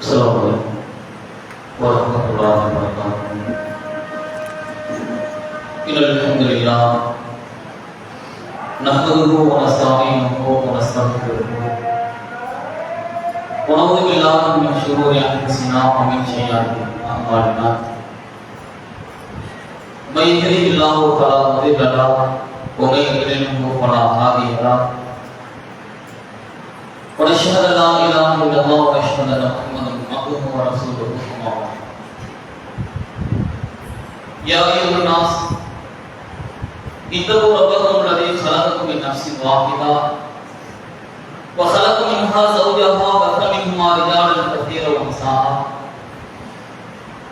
السلام عليكم ورحمة الله وبركاته. إن الحمد لله نحمده ونستعينه ونستغفره ونعوذ بالله من شرور أنفسنا ومن سيئات أعمالنا. من يهده الله فلا مضل له ومن يضلل فلا هادي له. ونشهد أن لا إله إلا الله ونشهد أن محمدا عبده ورسوله. أما بعد. يا أيها الناس اتقوا ربكم الذي خلقكم من نفس واحدة وخلق منها زوجها وبث منهما رجالا كثيرا ونساء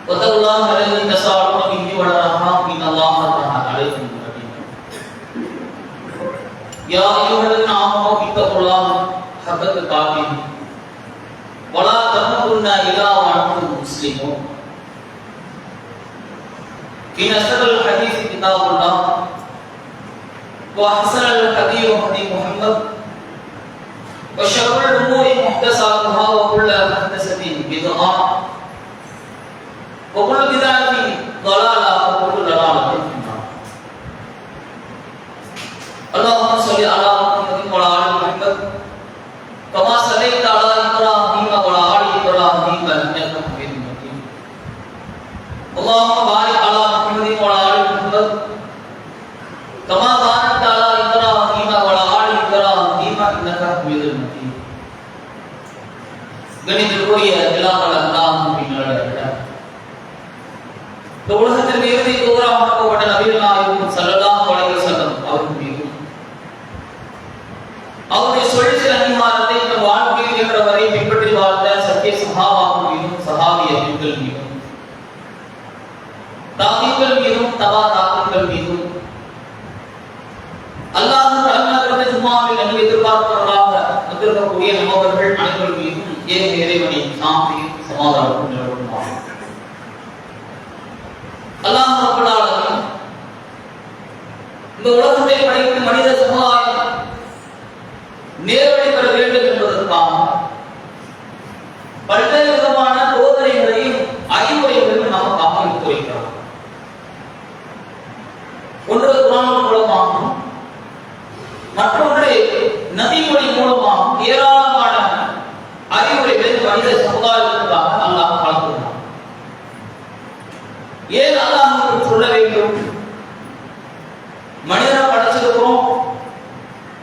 واتقوا الله الذي تساءلون به والأرحام إن الله كان عليكم رقيبا. يا أيها الذين آمنوا اتقوا الله حق تقاته ولا تموتن إلا وأنتم مسلمون. إن أصدق الحديث كتاب الله وأحسن الهدي هدي محمد وشر الأمور محدثاتها وكل محدثة بدعة وكل بدعة ضلالة وكل ضلالة في النار. اللهم صل على محمد وعلى آل محمد كما صليت على إبراهيم وعلى آل إبراهيم إنك حميد مجيد. اللهم بارك على محمد وعلى آل محمد كما باركت على إبراهيم وعلى آل إبراهيم إنك حميد مجيد. கணிதத்துக்குரிய எல்லாம் அல்லாஹ்வின் பின்னடையார். இந்த உலகத்தின் இறுதி தூதராகப்பட்ட நபிகள் நாயகம் ஸல்லல்லாஹு அலைஹி வஸல்லம் அவர்கள் மீதும் அவருடைய சொல்லின் அங்கீகாரத்தை தன் வாழ்க்கையில் என்ற வரை பின்பற்றி வாழ்ந்த சத்திய சஹாபாக்கள் மீதும் சஹாபிய பெண்கள் மீதும் தாபிகள் மீதும் தபா தாபிகள் மீதும் அல்லாஹ் தஆலா ஜும்மாவில் நன்மை எதிர்பார்ப்பவர்களாக வந்திருக்கக்கூடிய நம்மவர்கள் அனைவர்கள் மீதும் இறைவனின் சாந்தியும் சமாதானமும் நிலவட்டுமாக. அல்லாஹ் ரப்பல் ஆலமீன் இந்த உலகத்தை படைத்த மனித சமுதாயம் நேர்வழி பெற வேண்டும் என்பதற்காக பல்வேறு விதமான போதனைகளையும் அறிவுரைகளையும் நமக்காக எடுத்துரைக்கிறார். ஒன்று குர்ஆன் மூலமாகவும் மற்றொன்று நபிமொழி மூலமாகவும் ஏராளமான அறிவுரைகளை மனித சமுதாயத்திற்காக அல்லாஹ் வழங்குகிறார். ஏன் அல்லாஹ் சொல்ல வேண்டும்? மனிதனை படைச்சிருக்கிறோம்,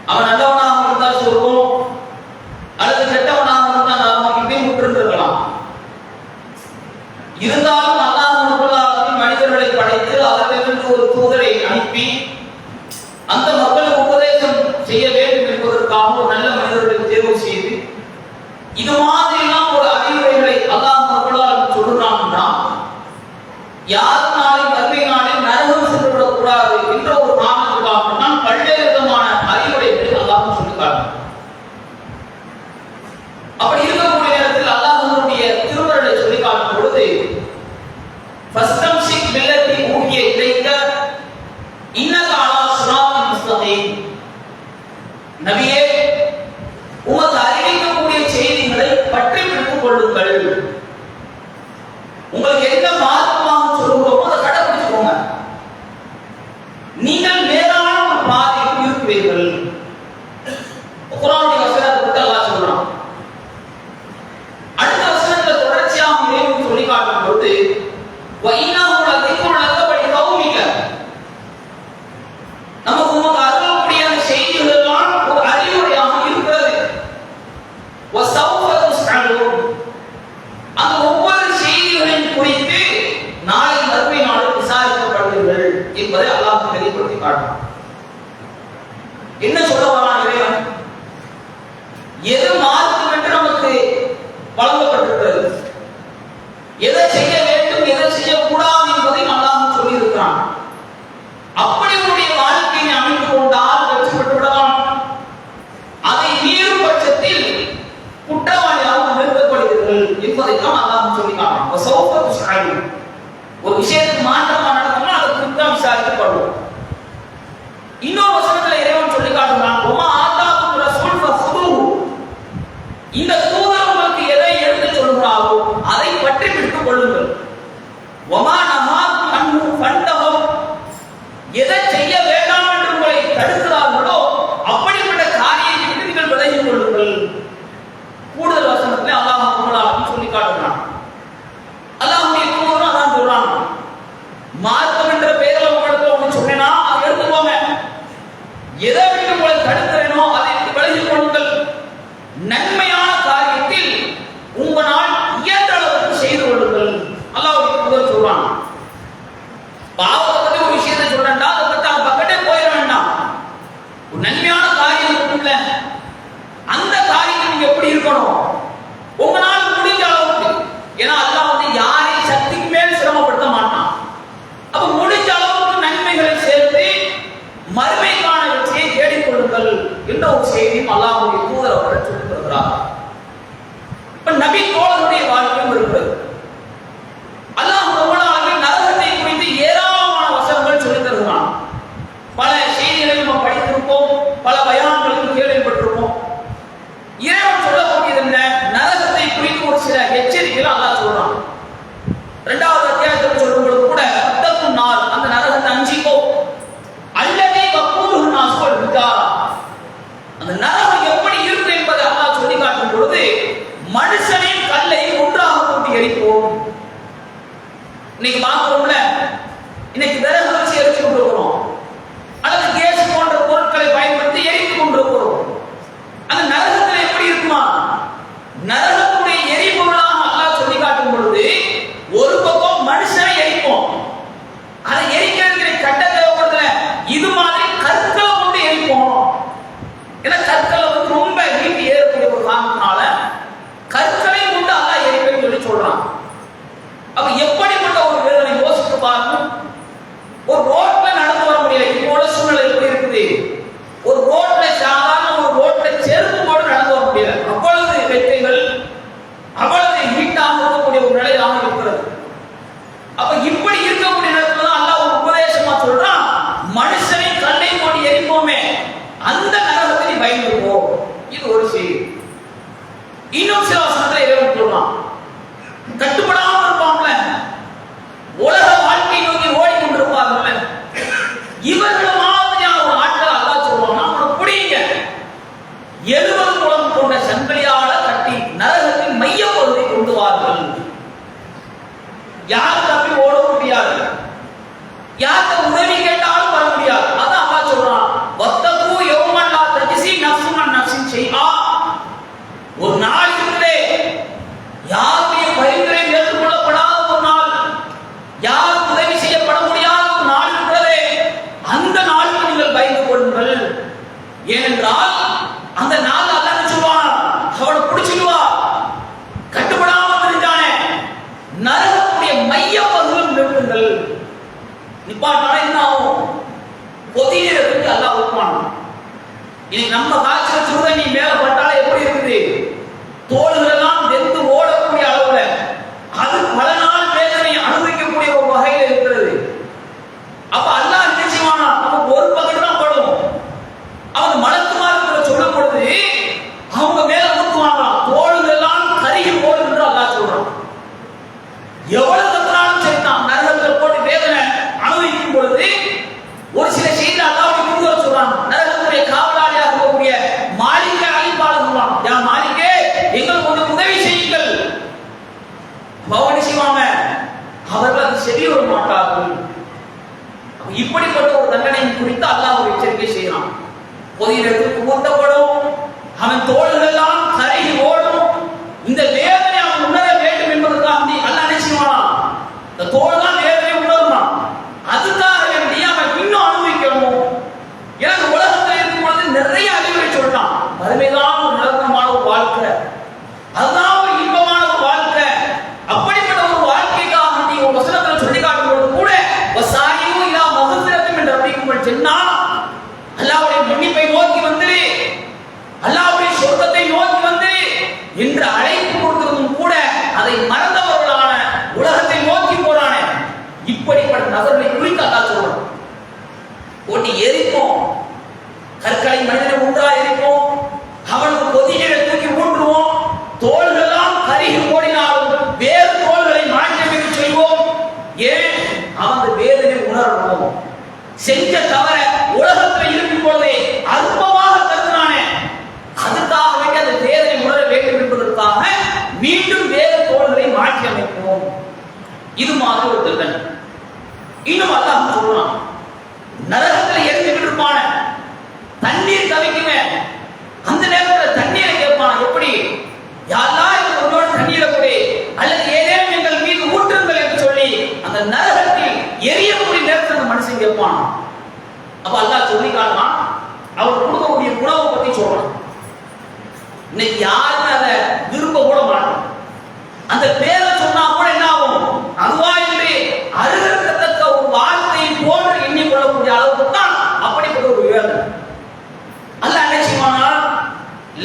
அவன் நல்லவனாக இருந்தால் சொல்றோம், அல்லது கெட்டவனாக இருந்தால் நாம இப்படி முற்றிருக்கலாம். இருந்தாலும் அல்லாஹ் மனிதர்களை படைத்து அவர்களுக்கு ஒரு தூதரை அனுப்பி அந்த மக்களுக்கு உபதேசம் செய்ய வேண்டும் என்பதற்காக ஒரு நல்ல மனிதர்களை தேர்வு செய்து இது மாதிரிலாம் ஒரு அறிவுரைகளை அல்லாஹ் சொல்றான்னா யார் நாளை மறுமை நாளில் நரகம் சென்று விடக்கூடாது என்ற ஒரு காரணத்துக்காக தான் பல்வேறு விதமான அறிவுரைகளை அல்லாஹ் சொல்லிக்காட்டு. அப்படி இருக்கக்கூடிய நேரத்தில் அல்லாஹ்வுடைய திருமறை சொல்லி காட்டும் பொழுது ஃபஸ்தம்சிக் பில்லதி ஊஹிய இலைக்க இன்னக அலா சிராத்தின் முஸ்தகீம். நபியே, உமக்கு அறிவிக்கக்கூடிய செய்திகளை பற்றி பிடித்துக் கொள்ளுங்கள். உங்களுக்கு என்ன மார்க்கமாக சொல்லுகிறோமோ அதை கடைபிடிச்சுக்கோங்க. நீங்கள் நேரான ஒரு பாதையில் இருக்கிறீர்கள். குர்ஆனுடைய வசனத்தை அல்லாஹ் சொல்றான். அடுத்த வசனத்துல தொடர்ச்சியாக இறைவன் சொல்லி காட்டும் பொழுது வஇன்னஹு லதிக்ருன் லக வ லிகௌமிக. நமக்கு உமக்கு அருளக்கூடிய செய்திகள் எல்லாம் ஒரு அறிவுரையாக இருக்கிறது. வஸௌஃப துஸ்அலூன். அந்த ஒவ்வொரு செய்திகளின் குறித்து நாளை மறுமை நாளில் விசாரிக்கப்படுவீர்கள் என்பதை அல்லாஹ் தெளிவுபடுத்தி காட்டுறான். என்ன சொல்ல வரான் இறைவன்? எது மார்க்கம் என்று நமக்கு வழங்கப்பட்டிருக்கிறது, எதை செய்ய வேண்டும் எதை செய்யக்கூடாது என்பதை அல்லாஹ் சொல்லி இருக்கிறான். அப்படி உடைய வாழ்க்கையை அமைத்துக் கொண்டால் வெற்றி பெற்று விடலாம். அதை மீறும் பட்சத்தில் குற்றவாளியாக நிறுத்தப்படுகிறீர்கள் என்பதைத்தான் அல்லாஹ் சொல்லி காட்டுறான். ஒரு விஷயத்துக்கு மாற்றமா நடக்கும்னா அதை குறித்து விசாரிக்கப்படும். இன்னொரு வசனத்துல இறைவன் சொல்லி காட்டுறான், இந்த தூதர் உங்களுக்கு எதை எடுத்து சொல்கிறாரோ மனுஷனையும் கல்லையும் ஒன்றாக கூட்டி எரிப்போம். இன்னைக்கு பார்க்கிறோம்ல, இன்னைக்கு விறகு வச்சு எரிச்சு கொண்டிருக்கிறோம், அல்லது கேஸ் போன்ற பொருட்களை பயன்படுத்தி எரித்து கொண்டிருக்கிறோம். அந்த நரகத்தில் எப்படி இருக்குமா? நரகத்துடைய எரிபொருளாக அல்லாஹ் சொல்லி காட்டும் பொழுது ஒரு பக்கம் மனுஷனை எரிப்போம், அதை எரிக்கிறதுக்கு கட்ட தேவைப்படுதுல, இது மாதிரி கற்களை கொண்டு எரிப்போம். ஏன்னா கற்களை வந்து ரொம்ப ஹீட் ஏறக்கூடிய ஒரு காரணத்தினால கற்களை கொண்டு அல்லாஹ் எரிப்பேன்னு சொல்லி சொல்றான். அப்ப எப்படிப்பட்ட ஒரு வேதனை யோசித்து பாருங்க. ஒரு ரோட்ல நடந்து வர முடியல, இப்போட சூழ்நிலை எப்படி இருக்குது? ஒரு ரோட்ல சாதாரண ஒரு ரோட்ல செருப்பு போட்டு நடந்து வர முடியல, அவ்வளவு வெக்கைகள், அவ்வளவு ஹீட்டாக இருக்கக்கூடிய ஒரு நிலையாக இருக்கிறது. அப்ப இப்படி இருக்கக்கூடிய நேரத்துல தான் அல்லாஹ் ஒரு உபதேசமா சொல்றான், மனுஷனை கல்லை போட்டு எரிப்போமே அந்த நரகத்தை பயந்துப்போ. இது ஒரு செய்தி. இன்னும் சில வசனத்துல இறைவன் சொல்றான், கட்டுப்படாம இருப்பாங்கல்ல, உலக வாழ்க்கை நோக்கி ஓடிக்கொண்டிருப்பாங்கல்ல, இவர்கள் மாதிரியான ஒரு ஆட்கள் அல்லாஹ் சொல்லுவாங்க, அவனை பிடிங்க, 70 குளம் கொண்ட சங்கிலியால கட்டி நரகத்தின் மைய பகுதி கொண்டு வார்கள். யார் தப்பி ஓட முடியாது, யார்கிட்ட உதவி கேட்டாலும் வர முடியாது. அதான் அல்லாஹ் சொல்றான், வத்தகு யௌமன் லா தஜ்ஸி நஃப்ஸுன் அன் நஃப்ஸின் ஷைஆ. ஒரு நாள் இருக்குதே, யாருடைய பரிந்துரை ஏற்றுக்கொள்ளப்படாத ஒரு நாள், யார் உதவி செய்யப்பட முடியாத ஒரு நாள் இருக்கிறதே, அந்த நாளுக்கு நீங்கள் பயந்து கொள்ளுங்கள். ஏனென்றால் அந்த நாள் அல்லாஹ் சொல்வான், அவனை பிடிச்சிடுவா, கட்டுப்படாம தெரிஞ்சானே நரகத்துடைய மைய பகுதியில் நிறுத்துங்கள். நிப்பாட்டான என்ன ஆகும்? பொதியிடத்துக்கு அல்லாஹ் ஊற்றுவான். இன்னைக்கு நம்ம காய்ச்சல் சுடுதண்ணி மேல பட்டால எப்படி இருக்குது? தோள்கள் எல்லாம் வெந்து ஓடக்கூடிய அளவுல அது பல நாள் வேதனை அனுபவிக்கக்கூடிய ஒரு வகையில் இருக்கிறது. அப்ப அல்லாஹ் என்ன செய்வானா, நமக்கு ஒரு பகுதி தான் படும். அவங்க மலக்குமார்கள் சொல்லும் பொழுது அவங்க மேல ஊற்றுவாங்களாம், தோள்கள் எல்லாம் கருகி போடும் என்று அல்லாஹ் சொல்றான். எவ்வளவு கத்தினாலும் சரிதான், நரகத்தில் போட்டு வேதனை அனுபவிக்கும் பொழுது ஒரு சில செய்தி அல்லாஹ்வுடைய தூதர் சொல்றாங்க, நரகத்துடைய காவலாளியாக இருக்கக்கூடிய மாலிகை அழைப்பாளர் சொல்றாங்க, யா மாலிகே, எங்களுக்கு கொஞ்சம் உதவி செய்யுங்கள். பவனி செய்வாங்க, அவர்கள் அது சரி வர மாட்டார்கள். இப்படிப்பட்ட ஒரு தண்டனை குறித்து அல்லாஹ் ஒரு எச்சரிக்கை செய்யறான். பொதியிடத்துக்கு ஊட்டப்படும், அவன் தோள்கள் எல்லாம் கருகி ஓடும். இந்த வேதனை அவன் உணர வேண்டும் என்பதற்காக அல்லாஹ் என்ன செய்வானா, இந்த தோல் தான் வேதனை உணர்வான். அதுக்காக வேண்டி அவன் இன்னும் அனுபவிக்கணும். எனக்கு உலகத்தில் இருக்கும் பொழுது நிறைய அறிவுரை சொல்றான், அதுதான் ஒரு நிரந்தரமான ஒரு வாழ்க்கை, அதுதான் ஒரு இன்பமான ஒரு வாழ்க்கை. அப்படிப்பட்ட ஒரு வாழ்க்கைக்காக நீ ஒரு வசனத்தில் சொல்லி காட்டும் பொழுது கூட வசாயியும் இல்லா மகசிரத்தும் என்று அப்படிக்கும் சொன்னா, அல்லாஹ்வுடைய மன்னிப்பை நோக்கி வந்து, அல்லாஹ்வுடைய சொர்க்கத்தை நோக்கி வந்து என்று அழைப்பு கொடுத்திருந்தும் கூட அதை மறந்தவர்களான உலகத்தை நோக்கி போறானே, இப்படிப்பட்ட நபர்களை குறித்து அல்லாஹ் சொல்றான். போட்டி எரிப்போம், கற்களை மனிதனை ஒன்றா எரிப்போம், அவனுக்கு பொதிகளை தூக்கி ஊற்றுவோம், தோள்களெல்லாம் கருகி ஓடினாலும் வேறு தோள்களை மாற்றி செய்வோம். ஏன்? அவன் வேதனை உணரணும். செஞ்ச தவற உலகத்தில் இருக்கும் பொழுதே அற்பமாக கருதினானே, அதுக்காக வேண்டி அந்த வேதனை உணர வேண்டும் என்பதற்காக மீண்டும் வேறு தோள்களை மாற்றி அமைப்போம். இது மாதிரி ஒரு தண்டனை. இன்னும் அல்லாஹ் சொல்றான், நரகத்தில் எரிஞ்சுக்கிட்டு இருப்பான, தண்ணீர் தவிக்குமே, அந்த நேரத்தில் தண்ணீரை கேட்பான். எப்படி? யாரெல்லாம் எனக்கு உன்னோட தண்ணீரை கொடு, அல்லது ஏதேனும் எங்கள் மீது ஊற்றுங்கள் என்று சொல்லி அந்த நரகத்தில் எரியக்கூடிய நேரத்தில் அந்த மனுஷன் கேட்பான். அப்ப அல்லாஹ் சொல்லி காட்டுவான், அவர் கொடுக்கக்கூடிய உணவை பத்தி சொல்றான். இன்னைக்கு யாருமே அதை விரும்ப கூட மாட்டான். அந்த பேரை சொன்னா கூட என்ன ஆகும்? அதுவா என்று அருகத்தக்க ஒரு வார்த்தையை போன்று எண்ணிக்கொள்ளக்கூடிய அளவுக்கு தான் அப்படிப்பட்ட ஒரு வேதனை. அல்லாஹ் என்ன செய்வானா,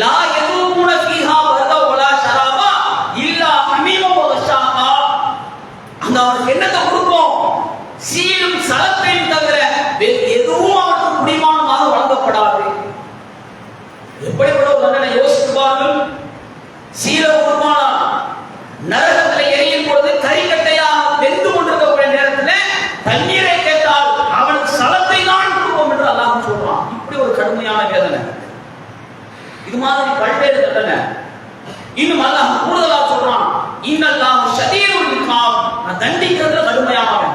லா யதுகுன ஃபீஹா வர்தா வலா ஷராபா இல்லா ஹமீமா வ கஷாபா. அங்க அவருக்கு என்னத்தை கொடுப்போம்? சீலும் சலத்தையும் தவிர வேறு எதுவும் அவருக்கு குடிமானமாக வழங்கப்படாது. எப்படிப்பட்ட ஒரு தண்டனை யோசித்து பாருங்கள். சீல குடிமானா நரகத்தில் எரியும் பொழுது கரிக்கட்டையாக வெந்து கொண்டிருக்கக்கூடிய நேரத்தில் தண்ணீரை கேட்டால் அவனுக்கு சலத்தை தான் கொடுப்போம் என்று அல்லாஹ் சொல்றான். இப்படி ஒரு கடுமையான வேதனை. இது மாதிரி பல்வேறு தண்டனை. இன்னும் அல்லாஹ் தண்டிக்கிறதுல கடுமையானவன்,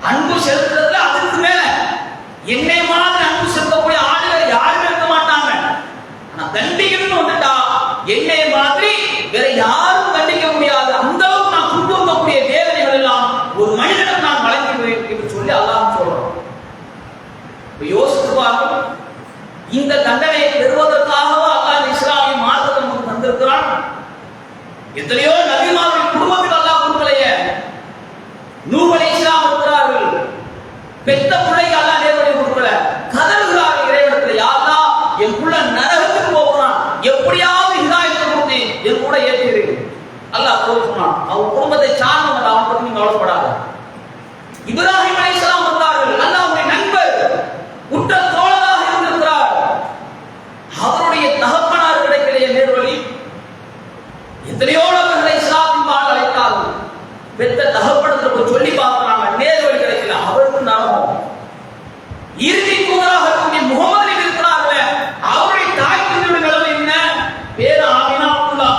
அன்பு செலுத்துறதுல அதுக்கு மேல. என்னை மாதிரி அன்பு செலுத்தக்கூடிய ஆளுகள் யாருமே இருக்க மாட்டாங்க. ஆனா தண்டிக்கணும்னு வந்துட்டா என்னை மாதிரி வேற யாரும் தண்டிக்க முடியாது. அந்த அளவுக்கு நான் கொண்டு வரக்கூடிய வேதனைகள் எல்லாம் ஒரு மனிதனுக்கு நான் வழங்கி என்று சொல்லி அல்லாஹ் சொல்றோம். யோசித்து பாருங்கள், இந்த தண்டனையை பெறுவதற்காகவோ அல்லாஹ் இஸ்லாமிய மார்க்கத்தை நமக்கு தந்திருக்கிறான். எத்தனையோ நபிமார்களின் குடும்பத்தில் அல்லாஹ் கொடுக்கலையே. நூஹ் அலைஹிஸ்ஸலாம் இருக்கிறார்கள், பெத்த பிள்ளைக்கு அல்லாஹ் நேர்வழி கொடுக்கல, கதறுகிறார்கள் இறைவனிடத்தில், யா அல்லாஹ் என் புள்ள நரகத்துக்கு போகிறான், எப்படியாவது ஹிதாயத்தை கொடுத்து என் கூட ஏற்றிரு. அல்லாஹ் சொன்னான், அவன் குடும்பத்தை சார்ந்தவன், அவன் பற்றி நீங்க கவலைப்படாத. இப்ராஹிம் அலைஹிஸ்ஸலாம் வந்தார்கள், அல்லாஹ்வுடைய நண்பர், உற்ற தோழராக இருந்திருக்கிறார். அவருடைய தகப்பனார் கிடைக்கலையே நேர்வழி. எத்தனையோ நபர்களை இஸ்லாத்தின் பால் அழைத்தார்கள், பெத்த தகப்பனத்திற்கு சொல்லி பார்க்கிறாங்க, நேர்வழி கிடைக்கல, அவருக்கு நரகம். இறுதி தூதராக இருக்கக்கூடிய முகமது நபி இருக்கிறார்களே, அவருடைய தாய் தந்தையுடைய நிலைமை என்ன? பேரு ஆமினா அப்துல்லா.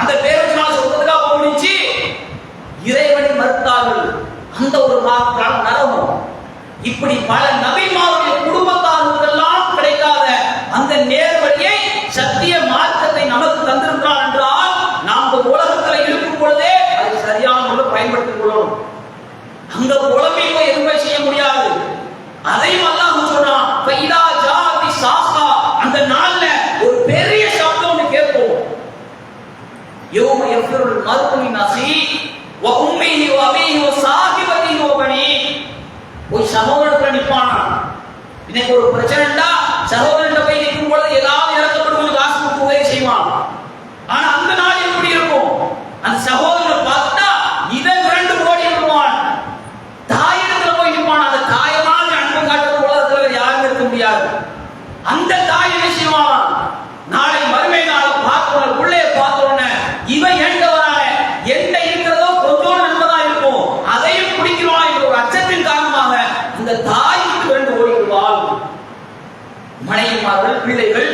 அந்த பேரை சொன்னால் சொந்தத்துக்காக போனிச்சு இறைவனை மறுத்தார்கள், அந்த ஒரு காலம் நரகம். இப்படி பல நபிமாருடைய குடும்பத்தார்களுக்கெல்லாம் கிடைக்காத அந்த நேர்வழியை, சத்திய மார்க்கத்தை நமக்கு தந்திருக்கிறான் என்றால் நாம் இந்த உலகத்தில் இருக்கும் பொழுதே அதை சரியான முறையில் பயன்படுத்திக் கொள்ளணும். அங்க புலமை போய் எதுவுமே செய்ய முடியாது. அதையும் அல்லாஹ் சொல்றான், ஃபைதா ஜாதி சாஹா, அந்த நாள்ல ஒரு பெரிய சப்தம் ஒன்று கேட்போம். யௌம யஃபிருல் மர்உ மின் அஹீஹி வ உம்மிஹி வ அபீஹி வ ஸாஹிபதிஹி வ பனீஹி. ஒரு சகோதரன் நிப்பானா, இன்னைக்கு ஒரு பிரச்சனைடா சகோதரன் போய் நிற்கும் பொழுது ஏதாவது இறக்கப்படும் காசு கொடுத்து உதவி செய்வான். ஆனா அந்த நாள் எப்படி இருக்கும்? அந்த சகோதரனை பார்த்தா இதை விரண்டு ஓடி விடுவான். தாயிடத்துல போய் நிற்பான், அந்த தாயமான அன்பு காட்டுற உலகத்தில் யாரும் இருக்க முடியாது. அந்த தாய் என்ன செய்வான்? நாளை மறுமை நாளை பார்க்கணும், உள்ளே பார்த்தோன்னு இவன் எண்ட வரான எந்த இருக்கிறதோ கொஞ்சம் நன்மைதா இருக்கும், அதையும் பிடிக்கிறான் என்ற ஒரு அச்சத்தின் காரணமாக அந்த தாய்க்கு விரண்டு ஓடி விடுவாள். மனைவிமார்கள், பிள்ளைகள்,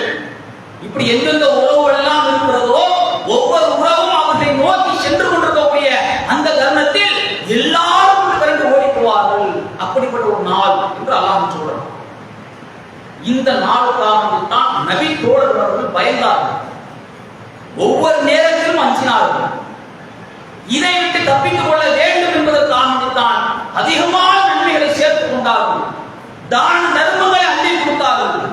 இப்படி எந்தெந்த உறவுகள் எல்லாம் இருக்கிறதோ ஒவ்வொரு உறவும் அவர்களை நோக்கி சென்று கொண்டிருக்கக்கூடிய அந்த தருணத்தில் எல்லாரும் விரண்டு ஓடி போவார்கள். அப்படிப்பட்ட ஒரு நாள் என்று அல்லாஹ் சொல்றான். இந்த நாளுக்காக தான் நபி தோழர்கள் பயந்தார்கள், ஒவ்வொரு நேரத்திலும் அஞ்சினார்கள். இதை விட்டு தப்பித்துக் கொள்ள வேண்டும் என்பதற்காக தான் அதிகமான நன்மைகளை சேர்த்துக் கொண்டார்கள், தான தர்மங்களை அள்ளி கொடுத்தார்கள்.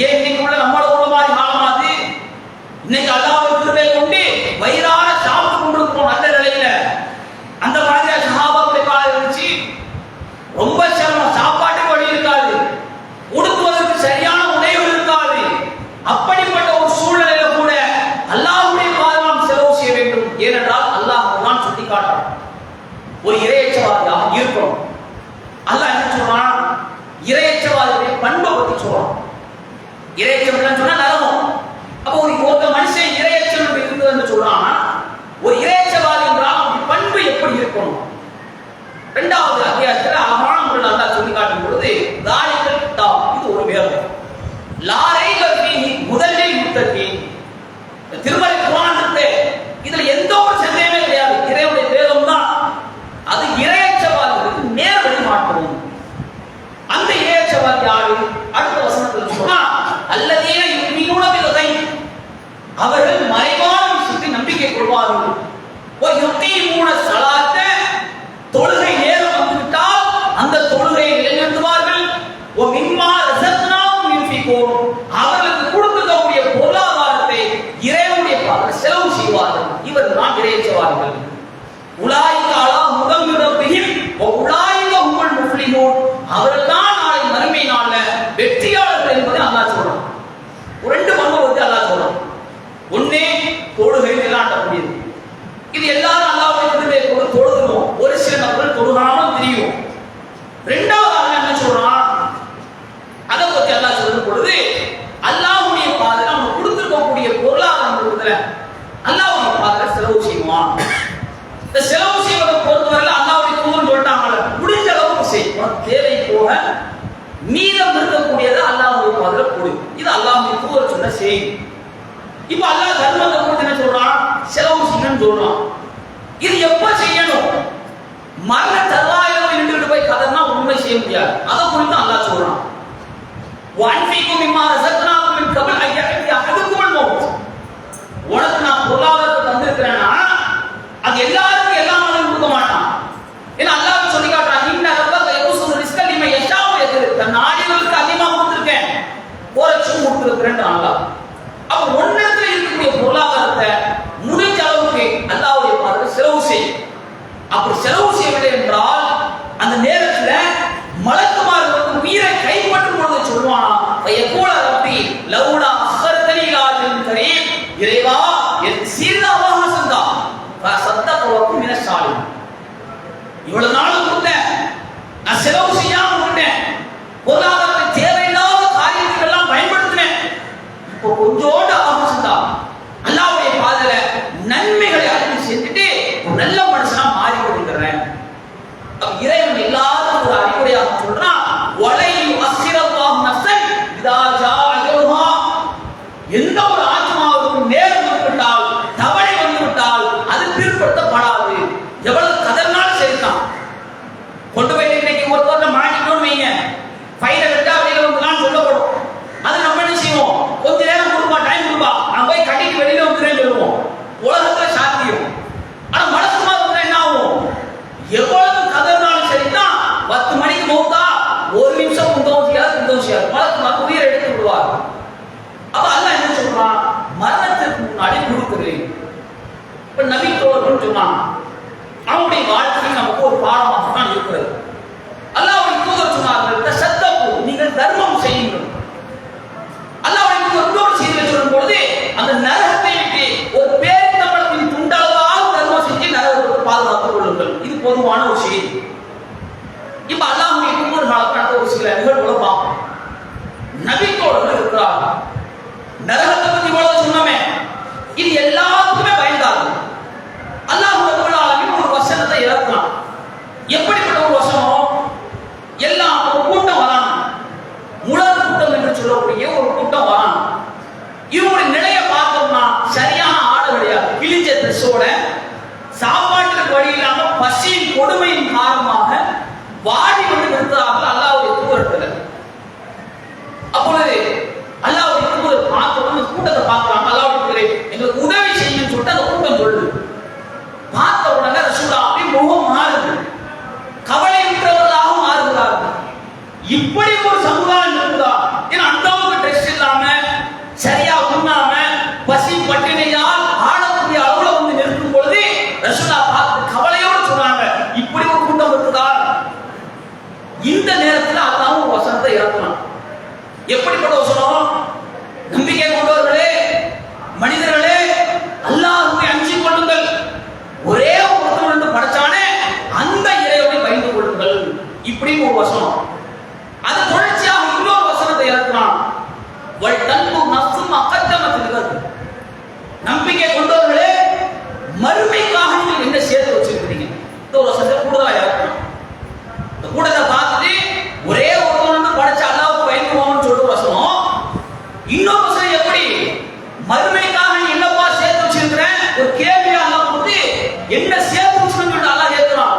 ஏன் இன்னைக்கு உள்ள நம்மளோட மாதிரி காலமாது, இன்னைக்கு அல்லாஹ்வை கிருபை கொண்டு வயிறார சாப்பிட்டு கொண்டிருக்கிறோம் நல்ல நிலையில. அந்த மாதிரி சஹாபாக்களுடைய காலம் இருந்துச்சு, ரொம்ப சிரமம், சாப்பாட்டுக்கு வழி இருக்காது, உடுத்துவதற்கு சரியான உடைகள் இருக்காது. அப்படிப்பட்ட ஒரு சூழ்நிலையில கூட அல்லாஹ்வுடைய பாதுகாப்பு செலவு செய்ய வேண்டும். ஏனென்றால் அல்லாஹ் தான் சுட்டி காட்டுறான், ஒரு இறையச்சவாதியாக இருக்கணும். அல்லாஹ் என்ன சொல்றான்? இறையச்சவாதியுடைய பண்பை பத்தி சொல்றான். இறையச்சம் சொன்னா நரகம். அப்போ ஒரு மனுஷன் இறையச்சம் இருந்ததுன்னு சொல்றான். ஒரு இறையச்சவாதி என்றால் பண்பு எப்படி இருக்கணும்? இரண்டாவது அத்தியாயத்தில் அழகான முறையில் அல்லாஹ் சொல்லி காட்டும் பொழுது, தாலிகள் கிதாப், இது ஒரு வேதம், லாரை கல்வி முதலில் முத்தகி, திருமலை குர்ஆன், இதுல எந்த ஒரு சந்தேகமே கிடையாது, இறைவனுடைய வேதம் தான். அது இறையச்சவாதிகளுக்கு நேர்வழி மாற்றணும். அந்த இறையச்சவாதி யாரு? அடுத்த வசனத்தில் சொன்னா, அல்லதீன யுமினூன பில் கைப், அவர்கள் மறைவான விஷயத்தை நம்பிக்கை கொள்வார்கள். வ யுகீமூன ஸலாத்த, தொழுகை நேரம் வந்துவிட்டால் அந்த தொழுகையை நிலைநிறுத்துவார்கள். வ மிம்மா ரஸக்னாஹும் யுன்ஃபிகூன், அவர்களுக்கு கொடுக்கக்கூடிய பொருளாதாரத்தை இறைவனுடைய பாதையில் செலவு செய்வார்கள். இவர்கள் தான் இறையச்சவாதிகள். உலாயிக அலா ஹுதம் ரப்பிஹிம் வ உலாயிக ஹுமுல் முஃப்லிஹூன், அவர்கள் தான் நாளை மறுமை நாள்ல வெற்றியாளர்கள் என்பதை அல்லாஹ் சொல்றான். ஒரு ரெண்டு பண்பு வந்து அல்லாஹ் சொல்றான். ஒண்ணே தொழுகை நிலைநாட்டக்கூடியது, இது எல்லாரும் அல்லாஹ்வுடைய கிருபையை கொண்டு தொழுகணும். ஒரு சில நபர்கள் தொழுகாமல் தெரியும். இரண்டாவது அல்லாஹ் என்ன சொல்றான்? அதை பத்தி அல்லாஹ் சொல்லும் பொழுது, அல்லாஹ்வுடைய பாதையில அவங்க கொடுத்திருக்கக்கூடிய பொருளாதாரம் இருக்குதுல, அல்லாஹ்வுடைய பாதையில செலவு செய்வான். இந்த செலவு செய்வதை பொறுத்தவரையில் அல்லாஹ்வுடைய தூதர் சொல்லிட்டாங்கல்ல, முடிஞ்ச அளவுக்கு செய், தேவை போக மீதம் இருக்கக்கூடியதை அல்லாஹ்வுடைய பாதையில கொடு. இது அல்லாஹ்வுடைய தூதர் சொன்ன செய்தி. இப்ப அல்லாஹ் தர்மத்தை கொடுத்து என்ன சொல்றான்? செலவு செய்யணும்னு சொல்றான். இது எப்ப செய்யணும்? சத்தப்போக்கும் மினசாலிம். இவ்வளவு நாள் கொடுத்தேன், நான் செலவு செய்யாம விட்டேன், பொருளாதாரத்தை தேவையில்லாத காரியத்துக்கு எல்லாம் பயன்படுத்தினேன். இப்போ கொஞ்சோண்டு அவகாசம் தான் அல்லாஹ்வுடைய பாதையில நன்மைகளை அறிந்து செஞ்சுட்டு ஒரு நல்ல மனுஷனா மாறி கொண்டிருக்கிறேன். இறைவன் எல்லாரும் ஒரு அறிவுரையாக சொல்றான், வலை அஸ்ஸிரல்லாஹு நஃப்ஸன் இதா ஜா அஜலுஹா. எந்த ஒரு ஆத்மாவுக்கும் நேரம் வந்துவிட்டால், தவணை வந்துவிட்டால் அது பிற்படுத்தப்படாது. எவ்வளவு கதர்னாலும் சரிதான். கொண்டு போய் இன்னைக்கு ஒருத்தர மாட்டிக்கணும்னு வைங்க, ஃபைலை விட்டா வெளியில வந்துலாம் சொல்லப்படும். அது நம்ம என்ன செய்வோம், கொஞ்ச நேரம் கொடுப்பா, டைம் கொடுப்பா, நான் போய் கட்டிட்டு வெளியில வந்துறேன்னு சொல்லுவோம். உலகத்துல சாத்தியம். ஆனா மனசுமா இருந்தா என்ன ஆகும், எவ்வளவு கதர்னாலும் சரிதான். 10 மணிக்கு மௌத்தா, ஒரு நிமிஷம் குந்தம் செய்யாது மலக்கு உயிரை எடுத்து விடுவார். அப்ப அல்லாஹ் என்ன சொல்றான், மரணத்திற்கு முன்னாடி கொடுக்கிறேன். இப்ப நபி தோழர்கள் சொன்னான், அவனுடைய வாழ்க்கை நமக்கு ஒரு பாடமாக தான் இருக்கிறது. அல்லாஹ்வுடைய தூதர் சொன்னார்கள், தசத்தகு, நீங்கள் தர்மம் செய்யுங்கள். அல்லாஹ்வுடைய தூதர் இன்னொரு செய்தியை சொல்லும் பொழுது, அந்த நரகத்தை விட்டு ஒரு பேரித்தம்பளத்தின் துண்டளவாக தர்மம் செஞ்சு நரகத்தை பாதுகாத்துக் கொள்ளுங்கள். இது பொதுவான ஒரு செய்தி. இப்ப அல்லாஹ்வுடைய தூதர் காலத்துல ஒரு சில நிகழ்வுகளை பார்ப்போம். நபி தோழர்கள் இருக்கிறார், நரகத்தை பத்தி இவ்வளவு சொன்னோமே, இது எல்லாத்துக்குமே பயந்தாரு. அல்லாஹ் ரப்பல் ஆலமீன் ஒரு வசனத்தை இறக்குறான். எப்படிப்பட்ட ஒரு வசனம், எல்லாம் ஒரு கூட்டம் வராங்க, முழர் கூட்டம் என்று சொல்லக்கூடிய ஒரு கூட்டம் வராங்க. இவங்களுடைய நிலையை பார்த்தோம்னா சரியான ஆடை கிடையாது, கிழிஞ்ச ட்ரெஸ்ஸோட, சாப்பாட்டுக்கு வழி இல்லாம பசியின் கொடுமையின் காரணமாக வாடி வந்து நிறுத்துறார்கள் அல்லாஹ்வுடைய தூதரத்துல. அப்பொழுது அல்லாஹ்வுடைய தூதர் பார்த்தோம்னா கூட்டத்தை பார்க்கறாங்க. அல்லாஹ்வுடைய தூதரே, எங்களுக்கு உதவி செய்யுங்கன்னு சொல்லிட்டு அந்த கூட்டம் சொல்லுது. பார்த்த உடனே ரசூலுல்லாஹ் அப்படி முகம் மாறுது, கவலை விட்டவர்களாக மாறுகிறார்கள். இப்படி ஒரு சமுதாயம் இருக்குதா? ஏன்னா அந்த அளவுக்கு ட்ரெஸ் இல்லாம, சரியா உண்ணாம, பசி பட்டினியால் ஆடக்கூடிய அளவுல வந்து நிற்கும் பொழுது ரசூலுல்லாஹ் பார்த்து கவலையோடு சொன்னாங்க, இப்படி ஒரு கூட்டம் இருக்குதா? இந்த நேரத்தில் அல்லாஹ் ஒரு வசனத்தை இறக்குனான். எப்படிப்பட்ட வசனம், நம்பிக்கை கொண்டவர்களே, மனிதர்களே, அல்லாஹ்வை அஞ்சிக் கொள்ளுங்கள். ஒரே ஒருத்தன் வந்து படைச்சானே அந்த இறைவனை பயந்து கொள்ளுங்கள். இப்படி ஒரு வசனம். அது தொடர்ச்சியாக இன்னொரு வசனத்தை இறக்குனான். வல் தன்பு நஃப்ஸும் அகத்தமத் லிகத். நம்பிக்கை கொண்டவர்களே, மறுமைக்காக நீங்கள் என்ன சேர்த்து வச்சிருக்கீங்க? இந்த ஒரு வசனத்தை கூடுதலா இறக்குனான். இந்த கூட்டத்தை பார்த்துட்டு ஒரே ஒருத்தன் வந்து படைச்ச அல்லாஹ்வுக்கு பயந்துவோம்னு சொல்லிட்டு வசனம். இன்னொரு வசனம் எப்படி, மறுமைக்காக நீ என்னப்பா சேர்த்து வச்சிருக்கிற ஒரு கேள்வி அல்லாஹ் கொடுத்து என்ன சேர்த்து வச்சிருக்கீங்க அல்லாஹ் கேட்கிறான்.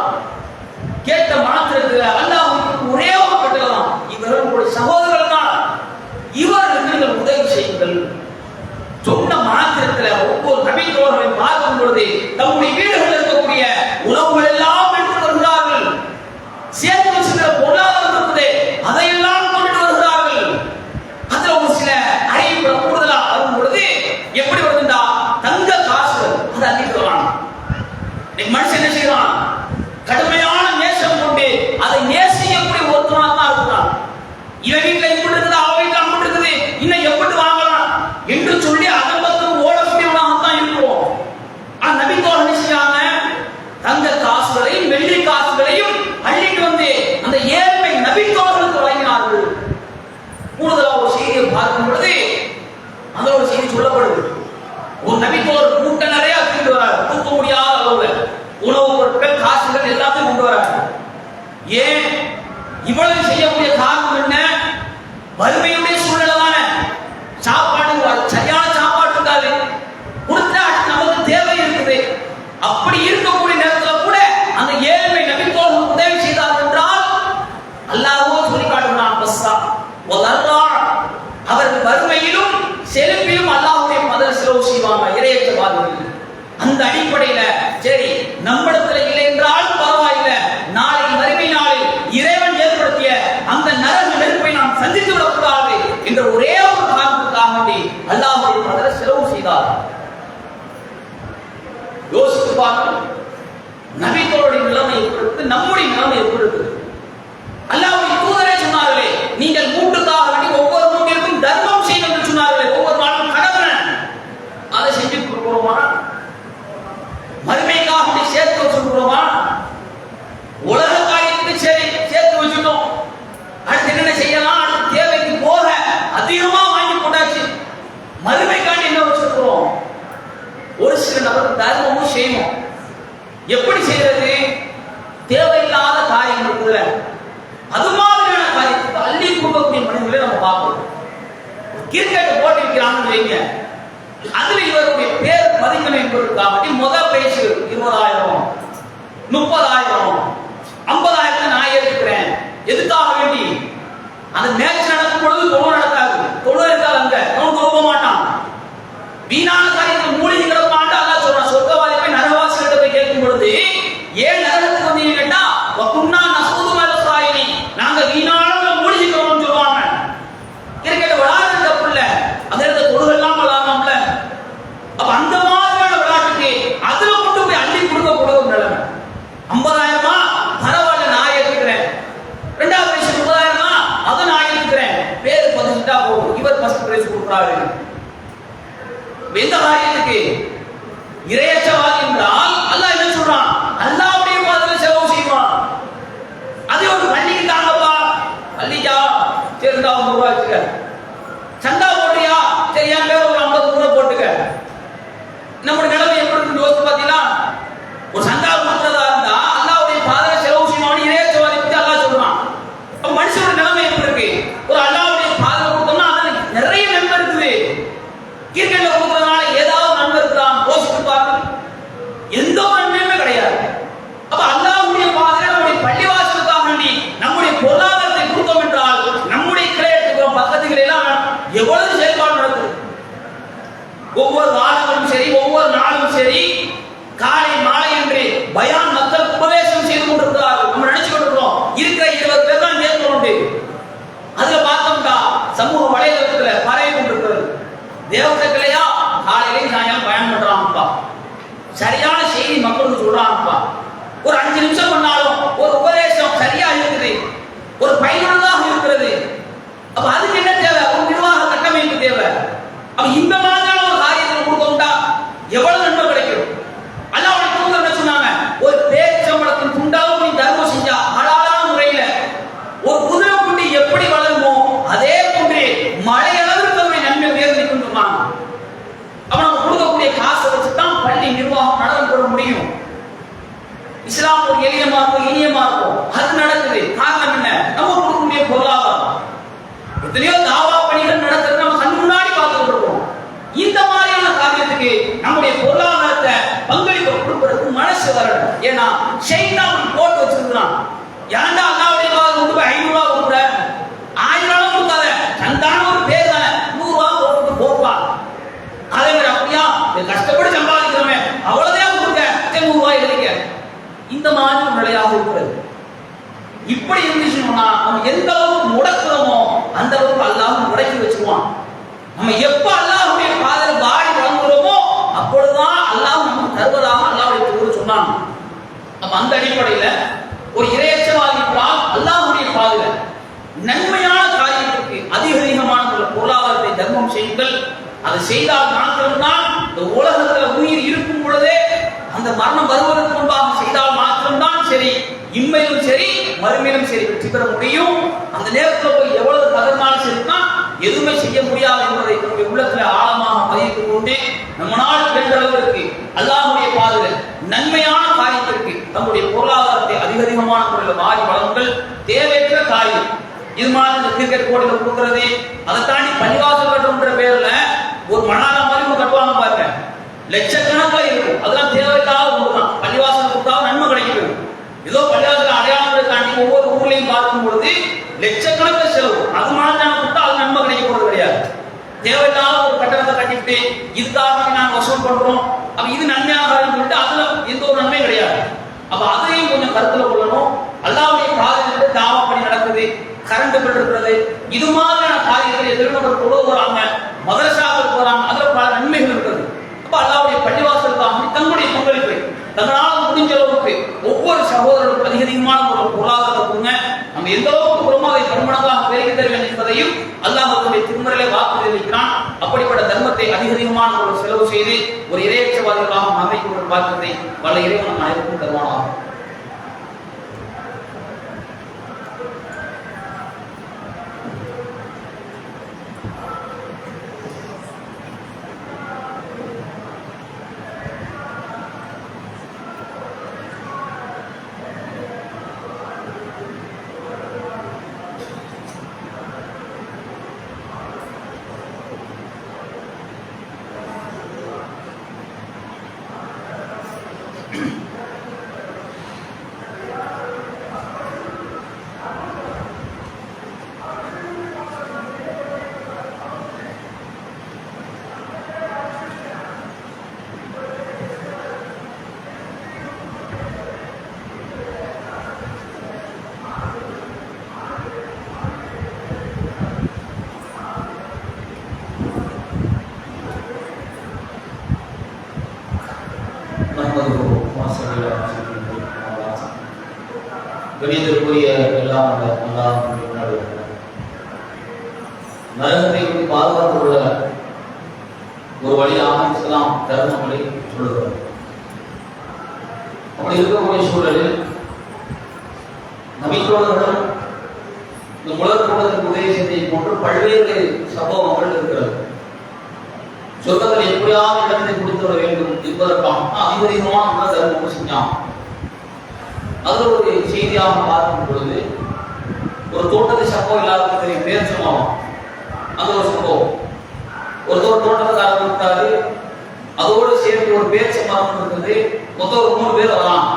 கேட்ட மாத்திரத்தில் அல்லாஹ் ஒரே ஒரு கட்டளை தான், இவர்கள் உங்களுடைய சகோதரர்கள் தான், இவர்களுக்கு நீங்கள் உதவி செய்யுங்கள். சொன்ன மாத்திரத்தில் ஒவ்வொரு நபி தோழர்களையும் பார்க்கும் பொழுது தம்முடைய வீடுகளில் இருக்கக்கூடிய உணவுகள் எல்லாம் எடுத்து வருகிறார்கள். சேர்த்து வச்சிருக்கிற பொருளாதாரம் இருக்குது, அதையெல்லாம் கொண்டு வருகிறார்கள். அதுல ஒரு சில அறிவுகளை கூடுதலா வரும் பொழுது எப்படி வருதுண்டா, தங்க காசுகள் அதை அள்ளிட்டு வராங்க. மனுஷன் என்ன செய்யறான், கடுமையான நேசம் கொண்டு அதை நேசிக்கக்கூடிய ஒருத்தனா தான் இருக்கிறான். இவன் வீட்டுல இப்படி இருக்குது, அவன் வீட்டுல அப்படி இருக்குது, இன்னும் எப்படி வாங்கலாம் என்று சொல்லி அகம்பத்தும் ஓடக்கூடியவனாகத்தான் இருக்கிறோம். ஆனா நபி தோழர் என்ன செய்யாங்க, தங்க காசுகளையும் வெள்ளி காசுகளையும் அள்ளிட்டு வந்து அந்த ஏழ்மை நபி தோழர்களுக்கு வழங்கினார்கள். கூடுதலா ஒரு செய்தியை பார்க்கும் பொழுது அந்த ஒரு செய்தி சொல்லப்படுது. ஒரு நபி தோழர் கூட்ட நிறைய தூக்கிட்டு வராரு, தூக்க முடியாத அளவுல உணவுப் பொருட்கள், காசுகள் எல்லாத்தையும் கொண்டு வராரு. ஏன் இவ்வளவு செய்யக்கூடிய காரணம் என்ன, வறுமையுடைய சூழ்நிலை தானே. சாப்பாடு சரியான சாப்பாடு இருக்காது, கொடுத்தா நமக்கு தேவை இருக்குது. அப்படி இருக்கக்கூடிய நேரத்தில் கூட அந்த ஏழ்மை நபி தோழர்கள் உதவி செய்தார் என்றால் அல்லாஹ்வோ சொல்லி காட்டுகிறான், பஸ்ஸா வதர்ரா, அவர்கள் வறுமையிலும் செழிப்பிலும் அல்லாஹ்வுடைய மதர் செலவு செய்வாங்க, இறையற்றவாதிகள். அந்த அடிப்படையில சரி, நம்மிடத்துல இல்லை என்றால் பரவாயில்லை, நாளை மறுமை நாளில் இறைவன் ஏற்படுத்திய அந்த நரக நெருப்பை நாம் சந்தித்து விடக்கூடாது என்ற ஒரே ஒரு காரணத்துக்காக அல்லாஹ்வுடைய மதர் செலவு செய்தார். யோசித்து பார்க்கணும், நபிகளுடைய நிலைமை எப்படி இருக்கு, நம்முடைய நிலைமை எப்படி இருக்கு. அல்லாஹ்வுடைய தூதரே சொன்னார்களே, நீங்கள் மூட்டுக்காக வேண்டி ஒவ்வொரு மூட்டிற்கும் தர்மம் செய்யுங்கள் என்று சொன்னார்களே, ஒவ்வொரு நாளும் கடமை. அதை செஞ்சு கொடுக்கிறோமா? மறுமை நபருக்கு தர்மமும் செய்யணும். எப்படி செய்யறது? தேவையில்லாத காரியங்களுக்குள்ள அது மாதிரியான காரியத்துக்கு அள்ளி கொடுக்கக்கூடிய மனிதர்களை நம்ம பார்க்கணும். கிரிக்கெட் போட்டி வைக்கிறாங்கன்னு வைங்க, அதுல இவருடைய பேர் மதிக்கணும் என்பதற்காக முதல் பிரைஸ் 20,000, 30,000, 50,000 நான் ஏற்றுக்கிறேன். எதுக்காக வேண்டி? அந்த மேட்ச் நடக்கும் பொழுது தொழு நடக்காது, தொழு இருக்காது, அங்க அவன் தொழுக மாட்டான். வீணான காரியத்தில் மூழ்கி கிடப்பான்ட்டு அல்லாஹ் சொல்றான். சொர்க்கவாதி போய் நரகவாசிகிட்ட போய் கேட்கும் பொழுது ஏன் நரகத்துக்கு வந்தீங்க கேட்டா வகுன்னா நசூது மலசாயினி, நாங்க வீணான மூழ்கிக்கிறோம்னு சொல்லுவாங்க. கிரிக்கெட் விளையாடுற தப்புல அந்த இடத்துல தொழுகெல்லாம் விளையாடலாம்ல. அப்ப அந்த மாதிரியான விளையாட்டுக்கு அதுல கொண்டு போய் அள்ளி கொடுக்கக்கூடிய ஒரு நிலைமை. 50,000 பரவாயில்ல நான் ஏற்றுக்கிறேன், 2வது பிரைஸ் 30,000 அதை நான் ஏற்றுக்கிறேன், பேர் பதிச்சுட்டா போதும், இவர் ஃபர்ஸ்ட் பிரைஸ் கொடுக்குறாரு. எந்த காரியத்துக்கு? இறையச்சவாதி என்றால் அல்லாஹ் என்ன சொல்றான்? அல்லாஹ்வுடைய பாதையில செலவு செய்வான். அதே ஒரு பள்ளிக்கு தாங்கப்பா, பள்ளிக்கா சேர்ந்தா 1 ரூபாய் வச்சுக்க, சந்தா போட்டியா சரி என் பேர் ஒரு 50 ரூபாய் போட்டுக்க. நம்முடைய நிலைமை எப்படி இருக்கு யோசிச்சு பார்த்தீங்கன்னா, ஒரு சந்தா கொடுத்ததா இருந்தா அல்லாஹ்வுடைய பாதையில செலவு செய்வான் இறையச்சவாதி பத்தி அல்லாஹ் சொல்றான். அப்ப மனுஷனோட நிலைமை எப்படி இருக்கு? ஒரு அல்லாஹ்வுடைய பாதையில கொடுத்தோம்னா அதுல நிறைய நன்மை இருக்குது. கிரிக்கெட்ல கொடுக்கறதுனால ஏதாவது நன்மை இருக்கலாம் யோசிச்சு பாருங்க, எந்த நன்மையுமே கிடையாது. அப்ப அல்லாஹ்வுடைய பாதையில நம்முடைய பள்ளிவாசலுக்காக வேண்டி நம்முடைய பொருளாதாரத்தை கொடுத்தோம் என்றால் நம்முடைய கிளை எடுத்துக்கிறோம் பக்கத்துக்கு எல்லாம் எவ்வளவு செயல்பாடு நடக்குது. ஒவ்வொரு வாரங்களும் சரி, ஒவ்வொரு நாளும் சரி, காலை மாலை என்று பயான் மக்கள் உபதேசம் செய்து கொண்டிருக்கிறார்கள். நம்ம நினைச்சு கொண்டிருக்கிறோம் இருக்கிற 20 பேர் தான் கேட்கிறோம். அதுல பார்த்தோம்டா சமூக வலைதளத்துல பரவி கொண்டிருக்கிறது. தேவதைகளையா காலையிலையும் சாயங்காலம் பயன் பண்றாங்கப்பா, சரியான செய்தி மக்களுக்கு சொல்றாங்கப்பா, ஒரு 5 நிமிஷம் பண்ணாலும் ஒரு உபதேசம் சரியா இருக்குது, ஒரு பயனுள்ளதாக இருக்கிறது. அப்ப அதுக்கு என்ன தேவை? ஒரு நிர்வாக கட்டமைப்பு தேவை. அப்ப இந்த மாதிரியான ஒரு காரியத்தை கொடுத்தோம்டா எவ்வளவு நன்மை கிடைக்கும். அல்லாஹ்வுடைய தூதர் என்ன சொன்னாங்க? ஒரு பேச்சம்பளத்தின் துண்டாவும் நீ தர்மம் செஞ்சா ஹலாலான முறையில ஒரு குதிரை குட்டி எப்படி வளருமோ அதே போன்றே மழை அளவிற்கு அவருடைய நன்மை உயர்ந்திருக்கும் சொன்னாங்க. அப்ப நம்ம கொடுக்கக்கூடிய காசை வச்சுதான் பள்ளி நிர்வாகம் நடந்து முடியும். இஸ்லாம் ஒரு எளிய மார்க்கம், இனிய மார்க்கம், அது நடக்குது. காரணம் என்ன? நம்ம கொடுக்கக்கூடிய பொருளாதாரம். எத்தனையோ தாவா பணிகள் நடக்கிறது நம்ம கண் முன்னாடி பார்த்துட்டு இருக்கோம். இந்த மாதிரியான காரியத்துக்கு நம்முடைய பொருளாதாரத்தை பங்களிப்பு கொடுப்பதற்கு மனசு வரணும். ஏன்னா ஷைத்தான் போட்டு வச்சிருக்கிறான். ஏன்டா அல்லாஹ்வுடைய பாதையில கொண்டு போய் 500 ரூபாய் கொடுக்குற, 1000 ரூபாய் கொடுக்காத, சந்தான ஒரு பேர் தானே 100 ரூபாய் போட்டு போப்பா. அதே மாதிரி அப்படியா கஷ்டப்பட்டு சம்பாதிக்கிறோமே அவ்வளவுதான் கொடுக்க, 100 ரூபாய் எழுதிக்க. இந்த மாதிரி ஒரு நிலையாக இருக்கிறது. இப்படி இருந்துச்சுன்னா நம்ம எந்த அளவுக்கு முடக்குறோமோ அந்த அளவுக்கு அல்லாஹ் முடக்கி வச்சிருவான். நம்ம எப்ப அல்லாஹ்வுடைய பாதையில வாடி வழங்குறோமோ அப்பொழுதுதான் அல்லாஹ் நமக்கு தருவதாக அல்லாஹ்வுடைய தூதர் சொன்னாங்க. அப்ப அந்த அடிப்படையில ஒரு இறையச்சவாதி அல்லாஹ்வுடைய பாதையில நன்மையான காரியத்துக்கு அதிகமான பொருளாதாரத்தை தர்மம் செய்யுங்கள். அதை செய்தால் மாத்திரம்தான் இந்த உலகத்துல உயிர் இருக்கும் பொழுதே அந்த மரணம் வருவதற்கு முன்பாக செய்தால் மாத்திரம்தான் சரி, இம்மையிலும் சரி மறுமையிலும் சரி வெற்றி பெற முடியும். அந்த நேரத்தில் போய் எவ்வளவு தகர்னாலும் சரினா எதுவுமே செய்ய முடியாது என்பதை நம்முடைய உள்ளத்துல ஆழமாக பதித்துக் கொண்டு நம்மளால் என்ற அளவிற்கு அல்லாஹ்வுடைய பாதையில நன்மையான காரியத்திற்கு நம்முடைய பொருளாதாரத்தை அதிகமான முறையில் மாறி வளங்கள் தேவையற்ற காரியம். இது மாதிரி இந்த கிரிக்கெட் போட்டியில கொடுக்கறது, அதை தாண்டி பள்ளிவாசல் கட்டுன்ற பேர்ல ஒரு மணாலா மாதிரி கட்டுவாங்க பாருங்க, லட்சக்கணக்கில் இருக்கும். அதெல்லாம் தேவைக்காக ஒன்றுதான். பள்ளிவாசல் கொடுத்தா நன்மை கிடைக்கிறது. ஏதோ பள்ளிவாசல் அடையாளத்தை தாண்டி ஒவ்வொரு ஊர்லையும் பார்க்கும் பொழுது லட்சக்கணக்கில் செலவு. அது மாதிரி கொடுத்தா அது நன்மை கிடைக்க போறது கிடையாது. தேவையில்லாத ஒரு கட்டணத்தை கட்டிவிட்டு இதுக்காக நாங்கள் வசூல் பண்றோம், அப்ப இது நன்மையாக சொல்லிட்டு அதுல எந்த ஒரு நன்மையும் கிடையாது. அப்ப அதையும் கொஞ்சம் கருத்துல கொள்ளணும். அல்லாஹ்வுடைய பாதையில தாவா பணி நடக்குது, கரண்ட் பில் இருக்கிறது, இது மாதிரியான காரியங்கள் எதிர்நபர் தொழுகிறாங்க, மதரசாவுக்கு போறாங்க, அதுல பல நன்மைகள் இருக்கிறது. அப்ப அல்லாஹ்வுடைய பள்ளிவாசலுக்காக தங்களுடைய பங்களிப்பை தங்களால் முடிஞ்ச அளவுக்கு ஒவ்வொரு சகோதரர்களுக்கும் அதிகமான ஒரு பொருளாதாரத்தை கொடுங்க. நம்ம எந்த அளவுக்கு குடும்பத்தை பருமனதாக பெருகி தருவேன் என்பதையும் அல்லாஹ்வுடைய திருமறையிலே வாக்குறுதி அளிக்கிறான். அப்படிப்பட்ட தர்மத்தை அதிகமான ஒரு செலவு செய்து ஒரு இறையச்சவாதிகளாக அமைக்கும் பார்க்கிறதை வல்ல இறைவன் நம் அனைவருக்கும் தருவானாகும். கணிதற்குரிய எல்லாம் நரகத்தை பாதுகாத்துக் கொள்ள ஒரு வழியாக இஸ்லாம் தர்மங்களை சொல்லுகிறது. அப்படி இருக்கக்கூடிய சூழலில் நபித்தோழர்கள் இந்த உலகத்திற்கு உபதேசத்தை போன்று பல்வேறு சம்பவங்கள் இருக்கிறது. சொர்க்கத்தில் எப்படியாவது இடத்தை கொடுத்து வர வேண்டும் என்பதற்காக அதிகமாக தர்மம் செஞ்சான். அது ஒரு செய்தியாக பார்க்கும் பொழுது ஒரு தோட்டத்தை சம்பவம் இல்லாத பேர் சம்பவம், அந்த ஒரு சம்பவம். ஒரு தோட்டத்துக்காரர் கொடுத்தாரு, அதோடு சேர்ந்து ஒரு பேர் சம்பவம் இருக்குது. மொத்தம் ஒரு 3 பேர் வரலாம்.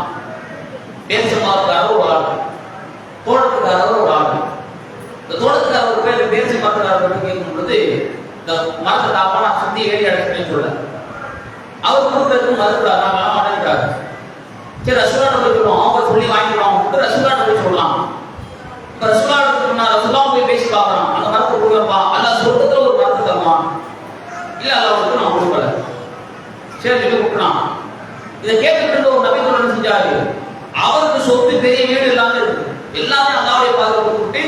பேர் சம்பவத்துக்காரர் ஒரு ஆள், தோட்டத்துக்காரர் ஒரு ஆள். இந்த தோட்டத்துக்காரர் ஒரு பேர் சம்பவத்துக்காரர் பற்றி கேட்கும் பொழுது இந்த மரத்தை காப்பான சுத்தி ஏறி அடைச்சுன்னு சொல்ல அவர் கொடுக்கறதுக்கு மறுக்கிறார், நாங்களாம் அடைக்கிறாரு. சரி ரசூலாட்ட போய் சொல்லுவோம், அவங்க சொல்லி வாங்கிடுவாங்க, ரசூலாட்ட போய் சொல்லலாம். இப்ப ரசூலாட்ட நான் ரசூலா போய் பேசி பார்க்கலாம், அந்த மரத்தை கொடுக்கப்பா அல்ல சொர்க்கத்துல ஒரு மரத்தை தருவான், இல்ல அல்ல அவருக்கு நான் கொடுக்கல. சரி கொடுக்கலாம். இதை கேட்டுக்கிட்டு ஒரு நபித்தோழர் செஞ்சாரு. அவருக்கு சொத்து பெரிய வீடு எல்லாமே இருக்கு, எல்லாமே அல்லாவுடைய பாதுகாப்பு விட்டு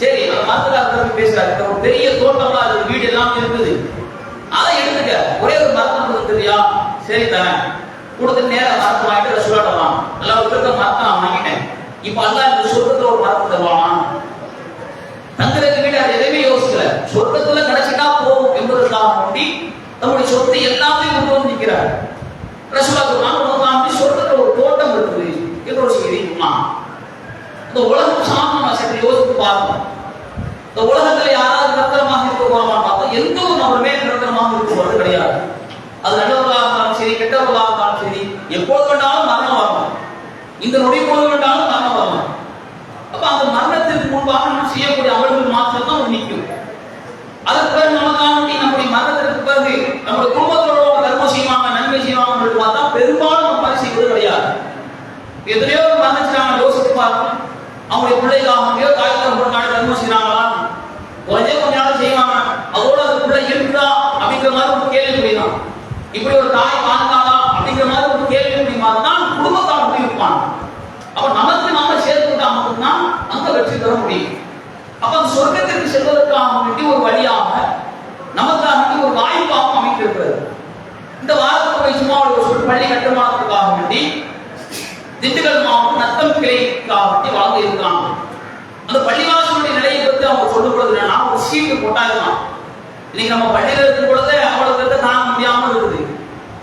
சரி அந்த மரத்துல பேசுறாரு. ஒரு பெரிய தோட்டம்லாம் அது வீடு எல்லாமே இருக்குது, அதை எடுத்துக்க ஒரே ஒரு மரத்தை தெரியா, சரி தரேன் கொடுத்து நேரம் மரத்தை வாங்கிட்டு ரசூலாட்டலாம். நல்லா இருக்கிற மரத்தை நான் வாங்கிட்டேன், இப்ப அல்லா இந்த சொர்க்கத்துல ஒரு மரத்தை தருவானா? தங்களுக்கு வீடு அது எதையுமே யோசிக்கல, சொர்க்கத்துல கிடைச்சிட்டா போகும் என்பதற்காக வேண்டி நம்முடைய சொத்தை எல்லாத்தையும் கொண்டு வந்து நிற்கிறார். ரசூலா சொல்றாங்க சொர்க்கத்துல ஒரு தோட்டம் இருக்குது என்று ஒரு செய்தி. இந்த உலகம் சாமமா சற்று யோசித்து பார்க்கணும். இந்த உலகத்துல யாராவது நிரந்தரமாக இருக்க போறோமா பார்த்தா எந்த ஒரு நபருமே நிரந்தரமாக இருக்க போறது கிடையாது. அது நல்லவர்களாக இருந்தாலும் சரி, கெட்டவர்களாக இருந்தாலும் சரி, எப்போது வேண்டாலும் மரணம் வரணும். இந்த நொடி போது வேண்டாலும் மரணம் வரணும். அப்ப அந்த மரணத்திற்கு முன்பாக நம்ம செய்யக்கூடிய அமல்கள் மாற்றம் தான் நிற்கும். அதற்கு பிறகு நமக்கான நம்முடைய மரணத்திற்கு பிறகு நம்முடைய குடும்பத்தோட தர்மம் செய்வாங்க, நன்மை செய்வாங்க பார்த்தா பெரும்பாலும் நம்ம பணி செய்வது கிடையாது. எத்தனையோ மரணிச்சாங்க, யோசித்து பார்க்கணும். அவங்களுடைய பிள்ளைகளாகவே தாய் தகப்பன் தர்மம் செய்யறாங்களா? கொஞ்ச நாள் செய்வாங்க, அதோட அந்த பிள்ளை இருக்குதா அப்படிங்கிற மாதிரி ஒரு கேள்வி முடியும். இப்படி ஒரு தாய் வாழ்ந்தாளா அப்படிங்கிற மாதிரி ஒரு கேள்வி முடியுமா தான் குடும்பத்தால் முடிவிப்பாங்க. அப்ப நமக்கு நாம சேர்த்துக்கிட்டா மட்டும்தான் அங்க வெற்றி பெற முடியும். அப்ப அந்த சொர்க்கத்திற்கு செல்வதற்காக வேண்டி ஒரு வழியாக நமக்காக வேண்டி ஒரு வாய்ப்பாகவும் அமைத்திருக்கிறது. இந்த வாரத்துக்கு சும்மா ஒரு பள்ளி கட்டுமானத்துக்காக வேண்டி திண்டுக்கல் மாவட்டம் நத்தம் கிளைக்காக வேண்டி வளர்ந்து இருக்கிறாங்க. அந்த பள்ளிவாசனுடைய நிலையை பற்றி அவங்க சொல்லும் பொழுது என்னன்னா, ஒரு சீட்டு போட்டாங்களாம். இன்னைக்கு நம்ம பள்ளியில இருக்கும் பொழுது அவ்வளவு தாங்க முடியாம இருக்குது.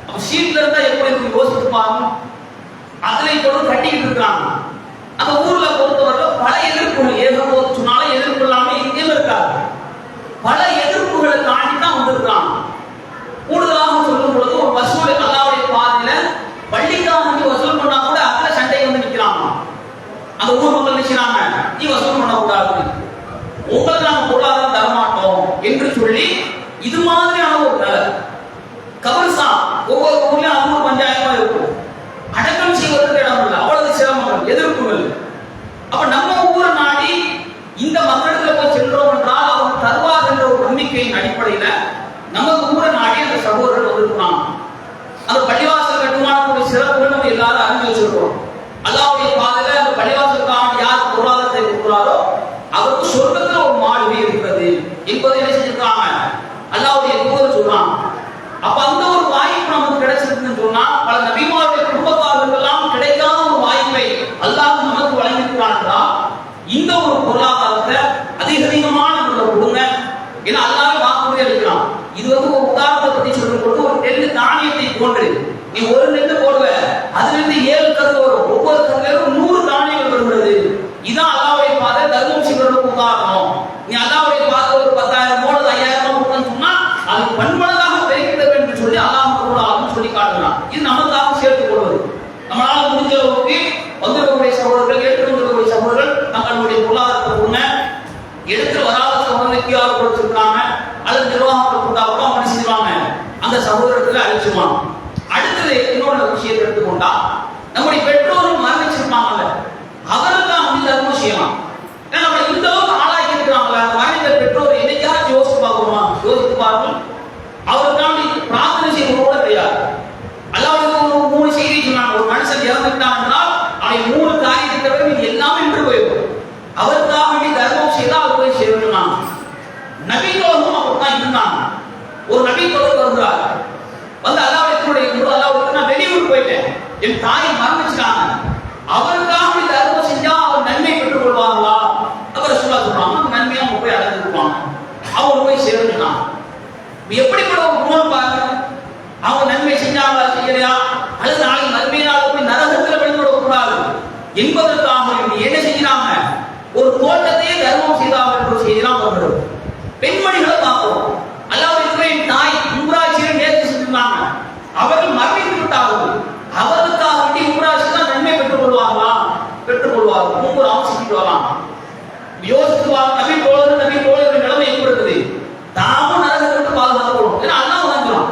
அப்ப சீட்ல இருந்தா எப்படி இருக்கு யோசித்து பாருங்க. அதுல இப்பொழுது கட்டிக்கிட்டு இருக்காங்க. அந்த ஊர்ல பொறுத்தவரை பல எதிர்ப்புகள் ஏகபோது சொன்னாலும் எதிர்ப்பு இல்லாம எங்கேயும் இருக்காது. பல எதிர்ப்புகளை தாண்டி தான் வந்திருக்காங்க. கூடுதலாக சொல்லும் பொழுது ஒரு வசூல் அல்லாவுடைய பாதையில பள்ளிக்காக வசூல் பண்ணா கூட அதுல சண்டை வந்து நிக்கிறாங்க. அந்த ஊர் மக்கள் நினைக்கிறாங்க, நீ வசூல் பண்ணக்கூடாது, உங்களுக்கு நாம பொருளாதாரம் தரமாட்டோம் என்று சொல்லி இது மாதிரியான ஒரு நிலை. கபர்சா ஒவ்வொரு ஊர்லயும் அவங்க பஞ்சாயமா இருக்கும், அடக்கம் செய்வதற்கு இடம் இல்லை, அவ்வளவு சிரமங்கள் எதிர்ப்புகள். அப்ப நம்ம ஊரை நாடி இந்த மக்களிடத்துல போய் சென்றோம் என்றால் அவங்க தருவார் என்ற ஒரு கொடுத்துருக்காங்க அல்லது நிர்வாகம் கொடுத்தா கூட அவங்க செஞ்சுவாங்க, அந்த சகோதரத்துல அழிச்சுவாங்க. அடுத்தது இன்னொரு விஷயத்தை எடுத்துக்கொண்டா, நம்முடைய பெற்றோரும் மரணிச்சிருப்பாங்கல்ல, அவருக்கும் அப்படி தர்மம் செய்யலாம். ஏன்னா நம்ம இந்த அளவுக்கு ஆளாக்கி இருக்கிறாங்களா, அந்த மறைந்த பெற்றோர் என்னைக்காச்சும் யோசித்து பார்க்கணுமா? யோசித்து பார்க்கணும். அவருக்காண்டி பிரார்த்தனை செய்வது கூட கிடையாது. அல்லாஹ்வுக்கு ஒரு 3 செய்தி சொன்னாங்க. ஒரு மனுஷன் இறந்துட்டான் என்றால் அவன் 3 காரியத்தை தவிர இது எல்லாமே நின்று போயிடும். அவருக்காக வேண்டி தர்மம் செய்தால் அவர் போய் செய்யணும். நபித்தோரும் அப்படித்தான் இருந்தாங்க. ஒரு நபித்தோர் வருகிறார், வந்து அல்லாஹ்வுக்கு நான் வெளியூர் போயிட்டேன், என் தாயை மரணிச்சிட்டாங்க, அவருக்காக வேண்டி தர்மம் செஞ்சா அவர் நன்மை பெற்றுக் கொள்வாங்களா? அவர் சொல்றாங்க நன்மையா அவங்க போய் அடைஞ்சிருப்பாங்க, அவங்க போய் சேரணும். எப்படிப்பட்ட ஒரு குணம் பாருங்க. அவங்க நன்மை செஞ்சாங்களா செய்யலையா, அல்லது நாளை நன்மையினால போய் நரகத்தில் விழுந்து விடக்கூடாது என்பதற்காக என்ன செய்யறாங்க, ஒரு தோட்டத்தையே தர்மம் செய்தாங்க என்ற செய்திலாம் வருகிறது. பெண்மணிகளை பார்க்கிறோம். அல்லாஹ்வுக்கு என் தாய் உம்ராஜியை நேர்ச்சி செஞ்சிருந்தாங்க, அவர்கள் மரணித்து விட்டார்கள், அவருக்காக வேண்டி உம்ராஜி தான் நன்மை பெற்றுக் கொள்வாங்களா? பெற்றுக் கொள்வார்கள். ஒரு அவசியம் வரலாம். யோசித்துவாங்க. நபி தோழர் நிலைமை எப்படி இருக்குது? தாமும் நரகத்திற்கு பாதுகாக்கப்படும். ஏன்னா அல்லாஹ் வந்துடும்,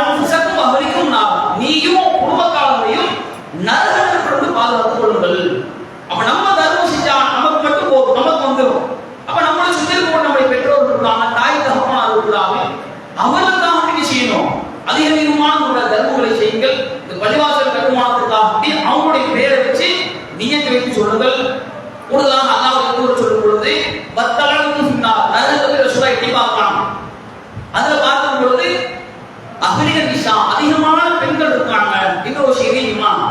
அன்புசக்கும் அவருக்கும் நீயும் குடும்பக்காரங்களையும் நரகத்திலிருந்து பாதுகாத்துக் கொள்ளுங்கள். அப்ப நம்ம தர்மம் செஞ்சா நமக்கு மட்டும் போதும், நமக்கு வந்துடும். அப்ப நம்மளை சுற்றி நம்முடைய பெற்றோர் இருக்கிறாங்க, தாய் தகப்பனார் இருக்கிறாங்க, அவர்களுக்காக வேண்டி செய்யணும். அதிகமான தர்மங்களை செய்யுங்கள். இந்த பள்ளிவாசல் கட்டுமானத்துக்காக அவங்களுடைய பெயரை வச்சு நியத்து வைத்து சொல்லுங்கள். கூடுதலாக அல்லாஹ் சொல்லும் பொழுது பத்தளவுக்கு நரகத்தில் ரசூலா எட்டி பார்க்கலாம். அதுல பார்க்கும் பொழுது அகலிகள் நிஷா அதிகமான பெண்கள் இருக்காங்க என்ற ஒரு செய்தி இமாம்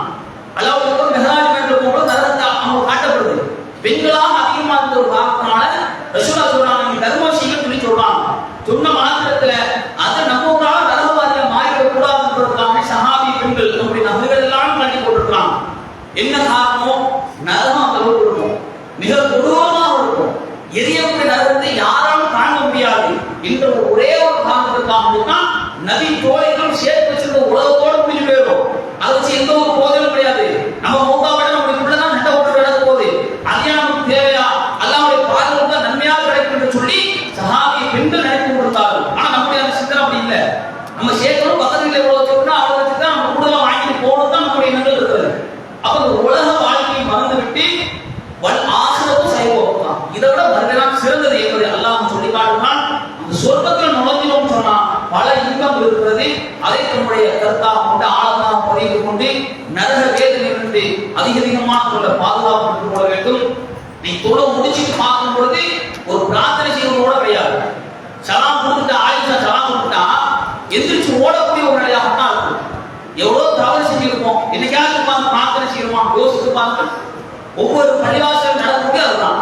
அல்லாஹ்வுக்கு மெஹராஜ் என்று போகும்போது நரகத்தை அவங்க காட்டப்படுது. பெண்களாக அதிகமாக இருந்த ஒரு காரணத்தினால ரசூலா சொல்றாங்க தர்மம் செய்யணும்னு சொல்லி சொல்றாங்க. சொன்ன மாத்திரத்துல அதை நம்மளால நரகவாதியா மாறிவிடக்கூடாதுன்றதுக்காக சஹாபி பெண்கள் நம்முடைய நகைகள் எல்லாம் கட்டி போட்டிருக்கிறாங்க. என்ன காரணம்? நரகம் அந்த அளவுக்கு இருக்கும், மிக கொடூரமாக இருக்கும், எரியக்கூடிய நரகத்தை யாராலும் தாங்க முடியாது என்ற ஒரே ஒரு காரணத்திற்காக தான் நபி தோழிகளும் சேர்த்து வச்சிருந்த உலகத்தோடு முடிஞ்சு போயிடும். அதை வச்சு எந்த ஒரு போதலும் கிடையாது. நம்ம மூக்காவிட நம்முடைய பிள்ளைதான் நட்ட ஓட்டு கிடக்க போகுது, அதே நமக்கு தேவையா? அல்லாஹ்வுடைய பாதுகாப்பு நன்மையாக கிடைக்கும் என்று சொல்லி சஹாபி பெண்கள் நினைத்து கொடுத்தார்கள். ஆனா நம்முடைய அந்த சிந்தனை அப்படி இல்லை. நம்ம சேர்க்கணும், பக்கத்தில் எவ்வளவு சொன்னா அவளை வச்சு தான் நம்ம கூடுதலாக வாங்கிட்டு போகணும் தான் நம்முடைய எண்ணங்கள் இருக்கிறது. அப்ப இந்த உலக வாழ்க்கையை மறந்து விட்டு ஆசிரமும் சைவம் இதை விட மறுபடியும் சிறந்தது என்பதை அல்லாஹ் சொல்லி காட்டுகிறான். அந்த சொர்க்கத்தில் நுழைஞ்சிடும் சொன்னா பல இன்பம் இருக்கிறது. அதை நம்முடைய கருத்தாக கொண்டு ஆழமாக பதிவு கொண்டு நரக வேதனையிலிருந்து அதிகமான பாதுகாப்பு பெற்றுக் கொள்ள வேண்டும். நீ தொட முடிச்சுட்டு பார்க்கும் பொழுது ஒரு பிரார்த்தனை செய்வதோட கிடையாது. சலாம் கொடுத்துட்டா, ஆயிஷா சலாம் கொடுத்துட்டா எந்திரிச்சு ஓடக்கூடிய ஒரு நிலையாகத்தான் இருக்கும். எவ்வளவு தவறு செஞ்சிருப்போம், என்னைக்காவது பிரார்த்தனை செய்யணுமா? யோசித்து பார்க்க ஒவ்வொரு பள்ளிவாசல் நடக்கக்கூடிய அதுதான்.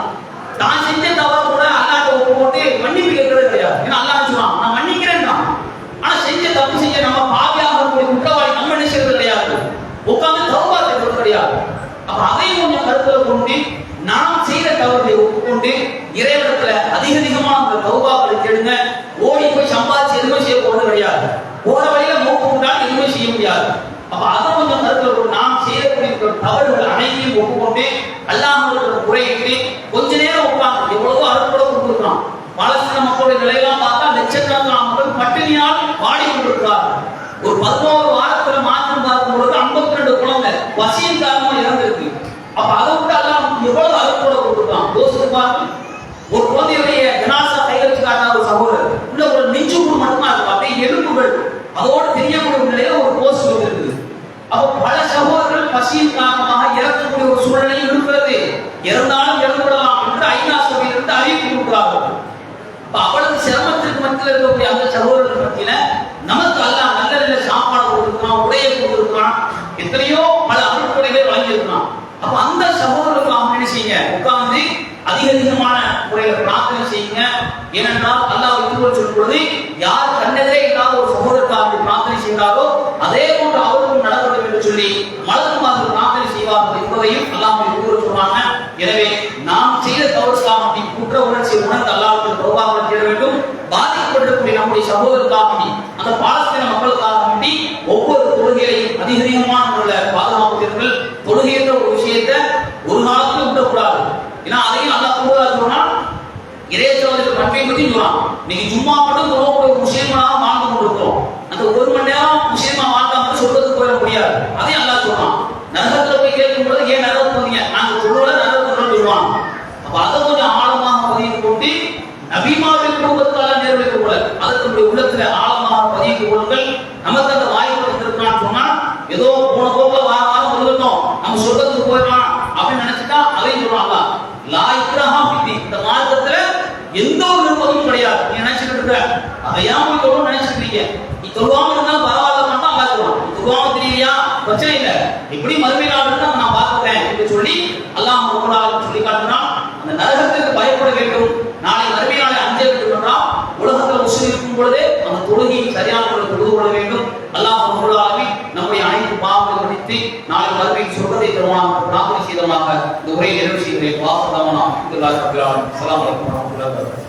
தான் செஞ்ச தவறு கூட அல்லாஹ்ட்ட ஒப்பு போட்டு மன்னிப்பு கேட்கறது கிடையாது. ஏன்னா அல்லாஹ் சொல்றான் நான் மன்னிக்கிறேன் தான். ஆனா செஞ்ச தப்பு செஞ்ச நம்ம பாவியாக இருக்கக்கூடிய குற்றவாளி நம்ம என்ன செய்யறது கிடையாது, உட்கார்ந்து தௌபா செய்வது கிடையாது. அப்ப அதையும் கொஞ்சம் கருத்துல கொண்டு நாம் செய்த தவறுகளை ஒப்புக்கொண்டு இறைவனத்துல அதிகமான அந்த தௌபாக்களை தேடுங்க. ஓடி போய் சம்பாதிச்சு எதுவுமே செய்ய போறது கிடையாது. போற வழியில மூக்கு கொண்டால் எதுவுமே செய்ய முடியாது. அப்ப அதை கொஞ்சம் கருத்துல கொண்டு நாம் செய்யக்கூடிய தவறுகள் அனைத்தையும் ஒப்புக்கொண்டு அல்லாஹ்வுக்கு குறையிட்டு கொஞ்ச நேரம் உட்கார்ந்து எவ்வளவோ அறுப்பட கொடுத்துருக்கான். பாலஸ்தீன மக்களுடைய நிலையெல்லாம் பார்த்தா லட்சக்கணக்கான மக்கள் பட்டினியால் வாடி கொண்டிருக்கிறார்கள். ஒரு 11 வாரத்துல மாற்றம் பார்க்கும் பொழுது 52 குழந்தை பசியின் காரணமா இறந்திருக்கு. அப்ப அதை விட்டு அல்லாஹ் எவ்வளவு அறுப்பட கொடுத்துருக்கான். யோசித்து பாருங்க. ஒரு குழந்தையுடைய ஜனாசா கையில் வச்சு காட்டின ஒரு சகோதரர் உள்ள ஒரு நெஞ்சு கூடு மட்டும்தான் இருக்கும், அப்படியே எலும்புகள் அதோடு தெரியக்கூடிய நிலையில ஒரு போஸ்ட் இருக்குது. அப்ப பல சகோதரர்கள் பசியின் காரணமாக இறக்கக்கூடிய ஒரு சூழ்நிலை இருக்கிறது. இறந்தாலும் இறந்துவிடலாம் என்று ஐநா சபையிலிருந்து அறிவிப்பு கொடுக்கிறார்கள். அவ்வளவு சிரமத்திற்கு மத்தியில் இருக்கக்கூடிய அந்த சகோதரர்கள் மத்தியில நமக்கு அல்லாஹ் நல்ல நல்ல சாப்பாடு கொடுத்துருக்கான், உடையை கொடுத்துருக்கான், எத்தனையோ பல அருட்கொடைகளை வழங்கியிருக்கான். அப்ப அந்த சகோதரர்கள் அவங்க என்ன செய்யுங்க, உட்கார்ந்து அதிகமான முறையில பிரார்த்தனை செய்யுங்க. ஏனென்றால் அல்லாஹ் திருக்குறள் சொல்லும் பொழுது யார் கண்ணெதிரே இல்லாத ஒரு சகோதரருக்கு பிரார்த்தனை செய்கிறாரோ அதே போன்று அவருக்கும் நடக்கும் என்று சொல்லி மலர்மார்கள் பிரார்த்தனை செய்வார்கள் என்பதையும் அல்லாஹ் திருக்குறள் சொல்றாங்க. எனவே நாம் செய்த தவறுக்காக குற்ற உணர்ச்சி உணர்ந்து அல்லாஹ்வுக்கு தௌபாவை தேட வேண்டும். பாதிக்கப்பட்டிருக்கக்கூடிய நம்முடைய சகோதரருக்காக அந்த பாலஸ்தீன மக்களுக்காக வேண்டி ஒவ்வொரு தொழுகையையும் அதிகமான பாதுகாப்புகள் தொழுகைன்ற ஒரு விஷயத்தை ஒரு காலத்திலும் விடக்கூடாது. ஏன்னா அதையும் அல்லாஹ் கூடுதலாக சொன்னா இறைச்சோதனை பண்பை பற்றி சொல்றான். நீங்க சும்மா மட்டும் ஒரு முஸ்லீமாக வாழ்ந்து கொண்டிருக்கிறோம். அந்த 1 மணி நேரம் முஸ்லீமா வாழ்ந்தா மட்டும் சொல்றதுக்கு போயிட முடியாது. அதையும் அல்லாஹ் சொல்றான். நரகத்துல போய் கேட்கும் பொழுது ஏன் நரகம் போறீங்க, நாங்க சொல்றோட நரகத்துல சொல்லுவாங்க. அப்ப அதை கொஞ்சம் ஆழமாக பதிவு கொண்டு நபிமாவின் குடும்பத்தால நேர்வைக்க கூடாது. அதை நம்முடைய உள்ளத்துல ஆழமாக பதிவு கொள்ளுங்கள். நமக்கு அந்த வாய்ப்பு வந்திருக்கான்னு சொன்னா ஏதோ போன போக்குல வாரம் வந்துட்டோம், நம்ம சொல்றதுக்கு போயிடலாம் அப்படின்னு நினைச்சுட்டா அதையும் சொல்றாங்க. லா இக்ராஹா ஃபித்தீன், இந்த மார்க்கத்துல எந்த ஒரு நிர்பந்தமும் கிடையாது. நீ நினைச்சிட்டு இருக்க அதையா போய் தொழும் நினைச்சிருக்கீங்க, நீ தொழுவாம இருந்தாலும் பரவாயில்ல பண்ணா அல்லா சொல்லுவான். தொழுவாம தெரியலையா பிரச்சனை இல்லை, இப்படி மறுமை நாள் இருந்தா நான் பார்த்துக்கிறேன் என்று சொல்லி அல்லாஹ் ரப்பல் சொல்லி காட்டுறான். அந்த நரகத்திற்கு பயப்பட வேண்டும், நாளை மறுமை நாளை அஞ்ச வேண்டும் என்றால் உலகத்தில் முஸ்லிம் இருக்கும் பொழுதே அந்த தொழுகையை சரியான முறையில் தொழுது கொள்ள வேண்டும். அல்லாஹ் ரப்பல் ஆலமீன் நம்முடைய அனைத்து பாவங்களை மன்னித்து நாளை மறுமையில் சொல்வதை தருவான் பிரார்த்தனை செய்தமாக இந்த உரையை நிறைவு செய்கிறேன். வாசகமான அல்ஹம்துலில்லாஹி ரப்பில் ஆலமீன். அஸ்ஸலாமு அலைக்கும் வரஹ்மத்துல்லாஹி வபரகாத்துஹு.